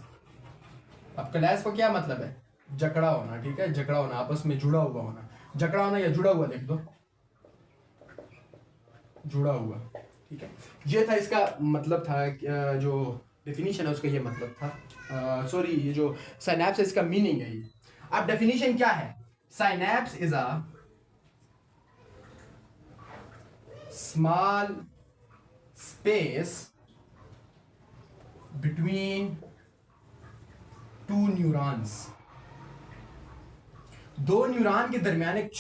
अब क्लैश को क्या मतलब है? जकड़ा होना, ठीक है, जकड़ा होना, आपस में जुड़ा हुआ होना। जकड़ा होना या जुड़ा हुआ लिख दो, जुड़ा हुआ, ठीक है। ये था इसका मतलब था, जो डेफिनेशन है उसका ये मतलब था। सॉरी, ये जो साइनेप्स है इसका मीनिंग है ये। अब डेफिनेशन क्या है? Synapse is a small space between two neurons. दो न्यूरॉन के दरमियान एक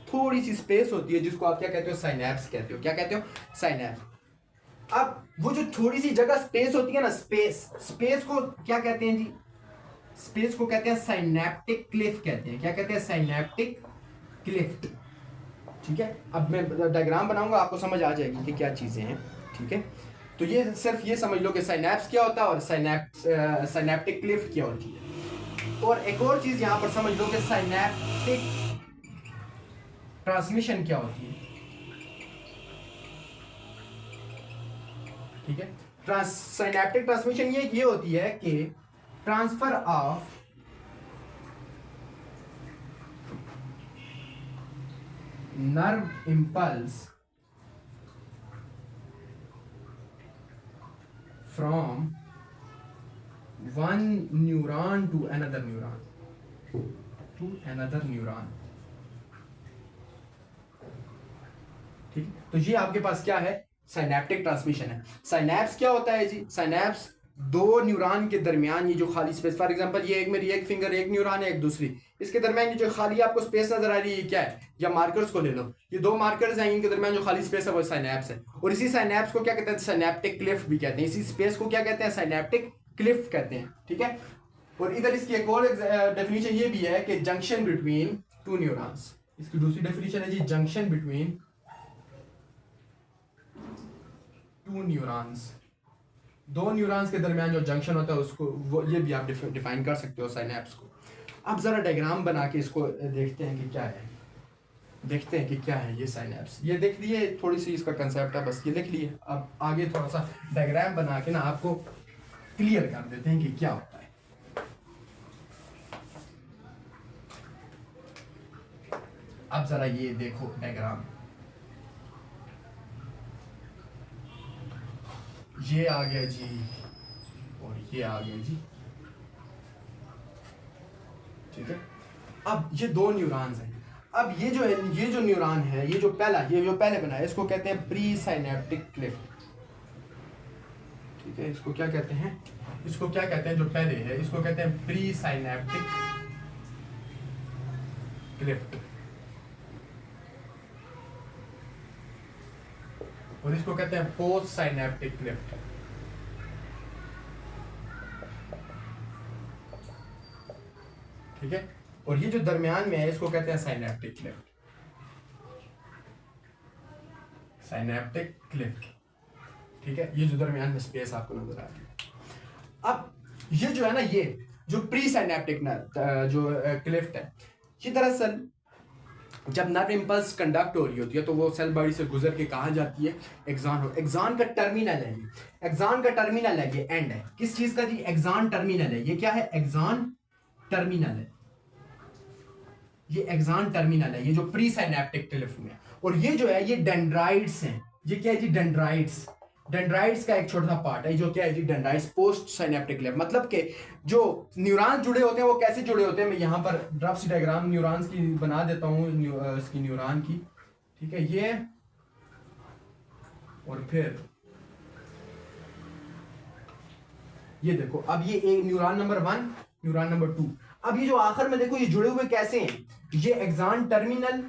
थोड़ी सी स्पेस होती है जिसको आप क्या कहते हो? साइनेप्स कहते हो। क्या कहते हो? साइनेप्स। अब वो जो थोड़ी सी जगह स्पेस होती है ना, स्पेस को क्या कहते हैं जी? स्पेस को कहते हैं साइनेप्टिक क्लिफ्ट कहते हैं। क्या कहते हैं? साइनेप्टिक क्लिफ्ट, ठीक है। अब मैं डायग्राम बनाऊंगा, आपको समझ आ जाएगी कि क्या चीजें हैं, ठीक है। तो ये सिर्फ ये समझ लो कि साइनेप्स क्या होता है और साइनेप्टिक क्लिफ्ट क्या होती है। और एक और चीज यहां पर समझ लो कि साइनेप्टिक ट्रांसमिशन क्या होती है, ठीक है। साइनेप्टिक ट्रांसमिशन ये होती है कि transfer of nerve impulse from one neuron to another neuron, ठीक है। तो ये आपके पास क्या है? साइनेप्टिक ट्रांसमिशन है। साइनेप्स क्या होता है जी? साइनेप्स दो न्यूरॉन के दरमियान ये जो खाली स्पेस, फॉर एग्जांपल ये एक मेरी एक फिंगर, एक न्यूरॉन है, एक दूसरी, इसके दरमियान ये जो खाली आपको स्पेस नजर आ रही है ये क्या है? या मार्कर्स को ले लो, ये दो मार्कर्स हैं, इनके दरमियान जो खाली स्पेस है वो साइनेप्स है। और इसी साइनेप्स को क्या कहते हैं? साइनेप्टिक क्लिफ्ट भी कहते हैं। इसी स्पेस को क्या कहते हैं? साइनेप्टिक क्लिफ्ट कहते हैं, ठीक है। और इधर इसकी एक और डेफिनेशन ये भी है कि जंक्शन बिटवीन टू न्यूरॉन्स। इसकी दूसरी डेफिनेशन है जी जंक्शन बिटवीन टू न्यूरॉन्स। दो न्यूरॉन्स के दरमियान जो जंक्शन होता है उसको वो ये भी आप डिफाइन कर सकते हो साइनेप्स को। अब जरा डायग्राम बना के इसको देखते हैं कि क्या है, देखते हैं कि क्या है ये साइनेप्स। ये देख लिए, थोड़ी सी इसका कंसेप्ट है, बस ये लिख लिए। अब आगे थोड़ा सा डायग्राम बना के ना आपको क्लियर कर देते हैं कि क्या होता है। अब जरा ये देखो डायग्राम, ये आ गया जी और ये आ गया जी, ठीक है। अब ये दो न्यूरॉन्स हैं। अब ये जो है, ये जो न्यूरॉन है, ये जो पहले बना है, इसको कहते हैं प्री साइनेप्टिक क्लिफ्ट, ठीक है। इसको क्या कहते हैं? इसको क्या कहते हैं? जो पहले है इसको कहते हैं प्री साइनेप्टिक क्लिफ्ट, और इसको कहते हैं पोस्ट साइनेप्टिक क्लिफ्ट, ठीक है। और ये जो दरमियान में है इसको कहते हैं साइनेप्टिक क्लिफ्ट, साइनेप्टिक क्लिफ्ट, ठीक है। ये जो दरमियान में स्पेस आपको नजर आ रही है। अब ये जो है ना, ये जो प्री साइनेप्टिक जो क्लिफ्ट है, ये दरअसल जब नर्व इम्पल्स कंडक्ट हो रही होती है तो वो सेल बॉडी से गुजर के कहाँ जाती है? एक्सॉन का टर्मिनल है ये, एक्सॉन का टर्मिनल है ये, एंड है किस चीज का जी? एक्सॉन टर्मिनल है। ये क्या है? एक्सॉन टर्मिनल है, ये एक्सॉन टर्मिनल है, ये जो प्री साइनेप्टिक क्लिफ्ट में। और ये जो है ये डेंड्राइट्स हैं। ये क्या है जी? डेंड्राइट्स। डेंड्राइट्स का एक छोटा सा पार्ट है जो क्या है जी? Dendrites post synaptic cleft. मतलब कि जो न्यूरॉन्स जुड़े होते हैं वो कैसे जुड़े होते हैं? मैं यहाँ पर रफ सी डायग्राम न्यूरॉन्स की बना देता हूँ, इसकी न्यूरॉन की, ठीक है। ये और फिर ये देखो, अब ये एक न्यूरॉन नंबर 1, न्यूरॉन नंबर 2। अब ये जो आखिर में देखो ये जुड़े हुए कैसे हैं? ये एक्सॉन टर्मिनल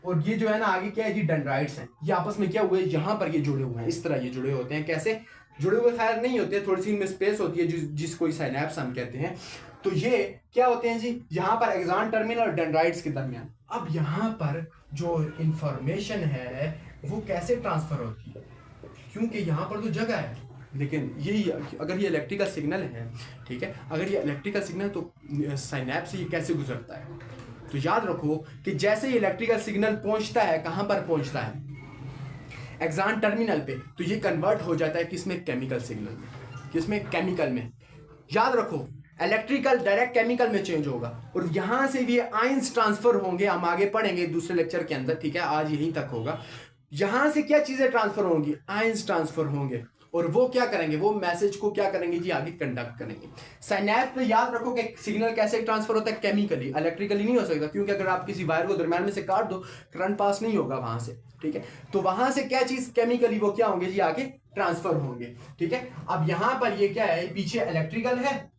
और ये जो है ना आगे क्या है जी? डेंड्राइट्स हैं। ये आपस में क्या हुए? यहां पर ये जुड़े हुए हैं, इस तरह ये जुड़े होते हैं। कैसे? जुड़े हुए खैर नहीं होते, थोड़ी सी इनमें स्पेस होती है जिसको साइनैप्स हम कहते हैं। तो ये क्या होते हैं जी, यहाँ पर एक्सॉन टर्मिनल और डेंड्राइट्स के दरमियान। अब यहाँ पर जो इंफॉर्मेशन है वो कैसे ट्रांसफर होती है, क्योंकि यहाँ पर तो जगह है, लेकिन ये अगर ये इलेक्ट्रिकल सिग्नल है, ठीक है, अगर ये इलेक्ट्रिकल सिग्नल तो साइनैप्स से ये कैसे गुजरता है। तो याद रखो कि जैसे ये इलेक्ट्रिकल सिग्नल पहुंचता है, कहाँ पर पहुंचता है, एक्सॉन टर्मिनल पे, तो ये कन्वर्ट हो जाता है किसमें, केमिकल सिग्नल में, किसमें, केमिकल में। याद रखो इलेक्ट्रिकल डायरेक्ट केमिकल में चेंज होगा, और यहां से भी आयंस ट्रांसफर होंगे, हम आगे पढ़ेंगे दूसरे लेक्चर के अंदर, ठीक है, आज यहीं तक होगा। यहां से क्या चीजें ट्रांसफर होंगी, आयंस ट्रांसफर होंगे, और वो क्या करेंगे, वो मैसेज को क्या करेंगे जी, आगे कंडक्ट करेंगे। साइनैप्स में याद रखो कि सिग्नल कैसे ट्रांसफर होता है, केमिकली, इलेक्ट्रिकली नहीं हो सकता, क्योंकि अगर आप किसी वायर को दरम्यान में से काट दो, करंट पास नहीं होगा वहां से, ठीक है। तो वहां से क्या चीज केमिकली वो क्या होंगे जी, आगे ट्रांसफर होंगे, ठीक है। अब यहां पर ये क्या है, पीछे इलेक्ट्रिकल है,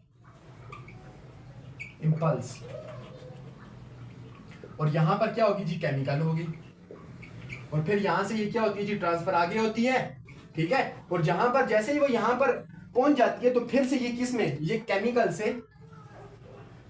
इंपल्स, और यहां पर क्या होगी जी, केमिकल होगी, और फिर यहां से ये क्या होती है जी, ट्रांसफर आगे होती है, ठीक है। और जहां पर जैसे ही वो यहां पर पहुंच जाती है, तो फिर से ये किस में, ये केमिकल से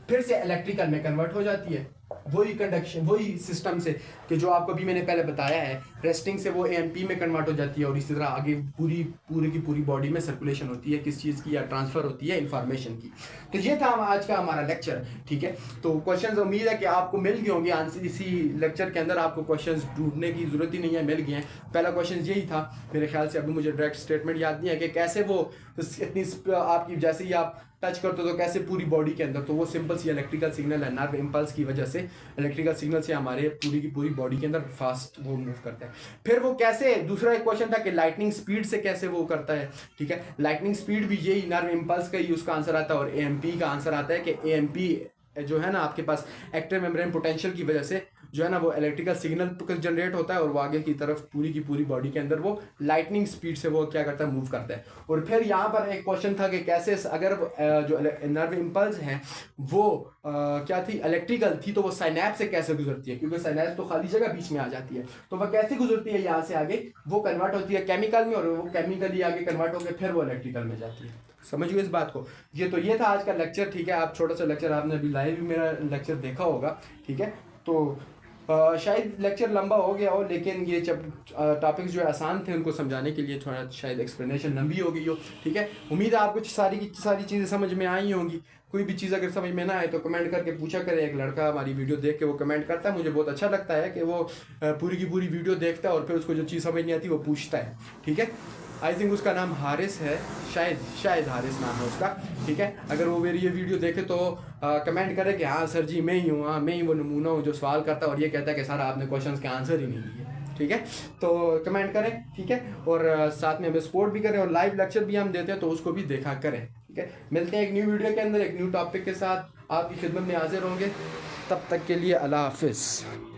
फिर से इलेक्ट्रिकल में कन्वर्ट हो जाती है, वही कंडक्शन, वही सिस्टम से कि जो आपको अभी मैंने पहले बताया है, रेस्टिंग से वो एएमपी में कन्वर्ट हो जाती है, और इसी तरह आगे पूरी की पूरी बॉडी में सर्कुलेशन होती है, किस चीज़ की, या ट्रांसफर होती है इंफॉर्मेशन की। तो ये था आज का हमारा लेक्चर, ठीक है। तो क्वेश्चंस उम्मीद है कि आपको मिल गए होंगे आंसर, इसी लेक्चर के अंदर आपको क्वेश्चंस ढूंढने की जरूरत ही नहीं है, मिल गए हैं। पहला क्वेश्चन यही था मेरे ख्याल से, अभी मुझे डायरेक्ट स्टेटमेंट याद नहीं है कि कैसे वो इतनी आपकी, जैसे ही आप टच करते हो तो कैसे पूरी बॉडी के अंदर, तो वो सिंपल सी इलेक्ट्रिकल सिग्नल है, नर्व इंपल्स की वजह से इलेक्ट्रिकल सिग्नल से हमारे पूरी की पूरी बॉडी के अंदर फास्ट वो मूव करता है। फिर वो कैसे, दूसरा एक क्वेश्चन था कि लाइटनिंग स्पीड से कैसे वो करता है, ठीक है। लाइटनिंग स्पीड भी यही नर्व इंपल्स का ही उसका आंसर आता है, और एएमपी का आंसर आता है कि एएमपी जो है ना आपके पास एक्टिव मेम्ब्रेन पोटेंशियल की वजह से जो है ना वो इलेक्ट्रिकल सिग्नल जनरेट होता है, और वो आगे की तरफ पूरी की पूरी बॉडी के अंदर वो लाइटनिंग स्पीड से वो क्या करता है, मूव करता है। और फिर यहाँ पर एक क्वेश्चन था कि कैसे अगर जो नर्व इंपल्स हैं वो क्या थी, इलेक्ट्रिकल थी, तो वो साइनैप्स से कैसे गुजरती है, क्योंकि साइनैप्स तो खाली जगह बीच में आ जाती है, तो वह कैसे गुजरती है, यहाँ से आगे वो कन्वर्ट होती है केमिकल में, और वो केमिकली आगे कन्वर्ट होकर फिर वो इलेक्ट्रिकल में जाती है। समझिए इस बात को। ये था आज का लेक्चर, ठीक है। आप छोटा सा लेक्चर, आपने अभी लाइव भी मेरा लेक्चर देखा होगा, ठीक है। तो शायद लेक्चर लंबा हो गया हो, लेकिन ये जब टॉपिक्स जो आसान थे उनको समझाने के लिए थोड़ा शायद एक्सप्लेनेशन लंबी हो गई हो, ठीक है। उम्मीद है आपको सारी की सारी चीज़ें समझ में आई होंगी। कोई भी चीज़ अगर समझ में ना आए तो कमेंट करके पूछा करें। एक लड़का हमारी वीडियो देख के वो कमेंट करता है, मुझे बहुत अच्छा लगता है कि वो पूरी की पूरी वीडियो देखता है और फिर उसको जो चीज़ समझ नहीं आती वो पूछता है, ठीक है। आई थिंक उसका नाम हारिस है, शायद हारिस नाम है उसका, ठीक है। अगर वो मेरी ये वीडियो देखे तो कमेंट करे कि हाँ सर जी मैं ही हूँ, हाँ मैं ही वो नमूना हूँ जो सवाल करता है और ये कहता है कि सर आपने क्वेश्चंस के आंसर ही नहीं दिए, ठीक है। तो कमेंट करें, ठीक है, और साथ में हमें सपोर्ट भी करें, और लाइव लेक्चर भी हम देते हैं तो उसको भी देखा करें, ठीक है। मिलते हैं एक न्यू वीडियो के अंदर एक न्यू टॉपिक के साथ, आपकी खिदमत में हाजिर होंगे। तब तक के लिए अल्लाह हाफिज़।